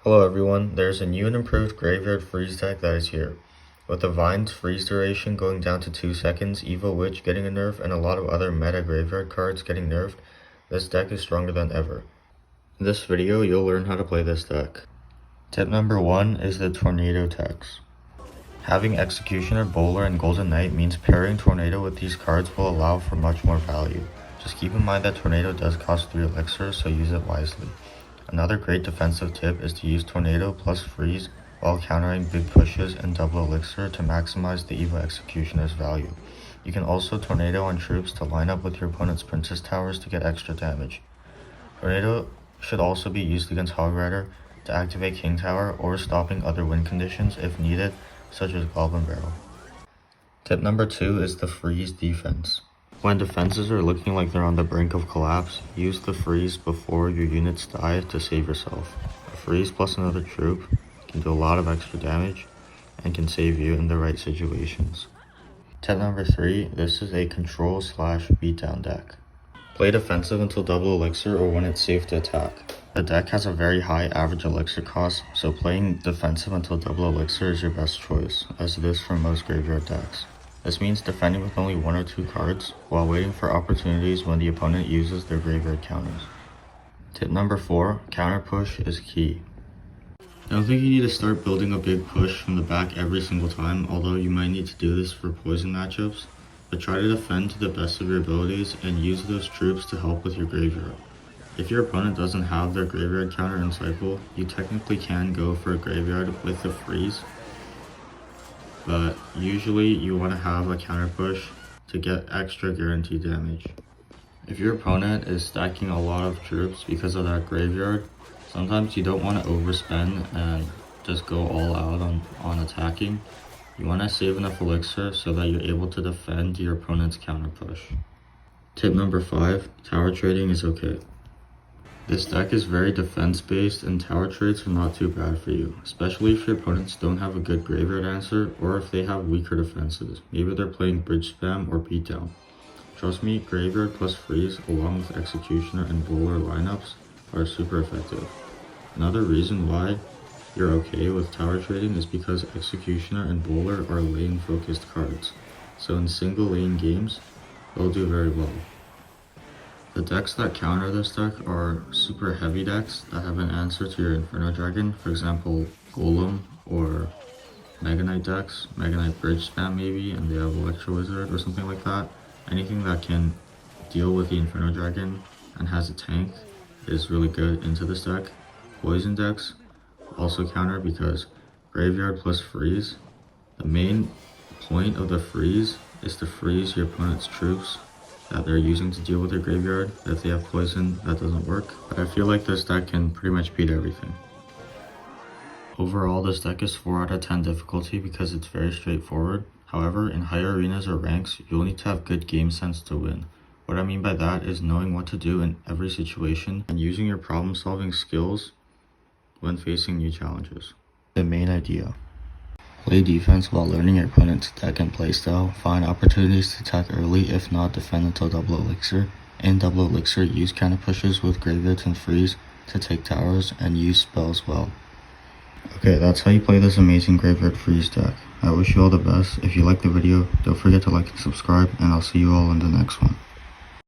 Hello everyone, there's a new and improved Graveyard Freeze deck that is here. With the Vine's freeze duration going down to 2 seconds, Evil Witch getting a nerf, and a lot of other meta graveyard cards getting nerfed, this deck is stronger than ever. In this video, you'll learn how to play this deck. Tip number 1 is the Tornado Tex. Having Executioner, Bowler, and Golden Knight means pairing Tornado with these cards will allow for much more value. Just keep in mind that Tornado does cost 3 elixirs, so use it wisely. Another great defensive tip is to use Tornado plus Freeze while countering big pushes and double elixir to maximize the Evil Executioner's value. You can also Tornado on troops to line up with your opponent's Princess Towers to get extra damage. Tornado should also be used against Hog Rider to activate King Tower or stopping other win conditions if needed, such as Goblin Barrel. Tip number 2 is the Freeze defense. When defenses are looking like they're on the brink of collapse, use the freeze before your units die to save yourself. A freeze plus another troop can do a lot of extra damage and can save you in the right situations. Tip number 3, this is a control / beatdown deck. Play defensive until double elixir or when it's safe to attack. The deck has a very high average elixir cost, so playing defensive until double elixir is your best choice, as it is for most graveyard decks. This means defending with only 1 or 2 cards, while waiting for opportunities when the opponent uses their graveyard counters. Tip number 4, counter push is key. I don't think you need to start building a big push from the back every single time, although you might need to do this for poison matchups, but try to defend to the best of your abilities and use those troops to help with your graveyard. If your opponent doesn't have their graveyard counter in cycle, you technically can go for a graveyard with the freeze, but usually you want to have a counter push to get extra guaranteed damage. If your opponent is stacking a lot of troops because of that graveyard, sometimes you don't want to overspend and just go all out on attacking. You want to save enough elixir so that you're able to defend your opponent's counter push. Tip number 5, tower trading is okay. This deck is very defense based and tower trades are not too bad for you, especially if your opponents don't have a good graveyard answer or if they have weaker defenses. Maybe they're playing bridge spam or beatdown. Trust me, graveyard plus freeze along with executioner and bowler lineups are super effective. Another reason why you're okay with tower trading is because executioner and bowler are lane focused cards, so in single lane games they'll do very well. The decks that counter this deck are super heavy decks that have an answer to your Inferno Dragon, for example Golem or Mega Knight decks, Mega Knight Bridge Spam maybe, and they have Electro Wizard or something like that. Anything that can deal with the Inferno Dragon and has a tank is really good into this deck. Poison decks also counter because graveyard plus freeze. The main point of the freeze is to freeze your opponent's troops that they're using to deal with their graveyard. If they have poison, that doesn't work. But I feel like this deck can pretty much beat everything. Overall, this deck is 4 out of 10 difficulty because it's very straightforward. However, in higher arenas or ranks, you'll need to have good game sense to win. What I mean by that is knowing what to do in every situation and using your problem solving skills when facing new challenges. The main idea. Play defense while learning your opponent's deck and playstyle. Find opportunities to attack early, if not defend until double elixir. In double elixir, use counter pushes with graveyards and freeze to take towers and use spells well. Okay, that's how you play this amazing graveyard freeze deck. I wish you all the best. If you liked the video, don't forget to like and subscribe, and I'll see you all in the next one.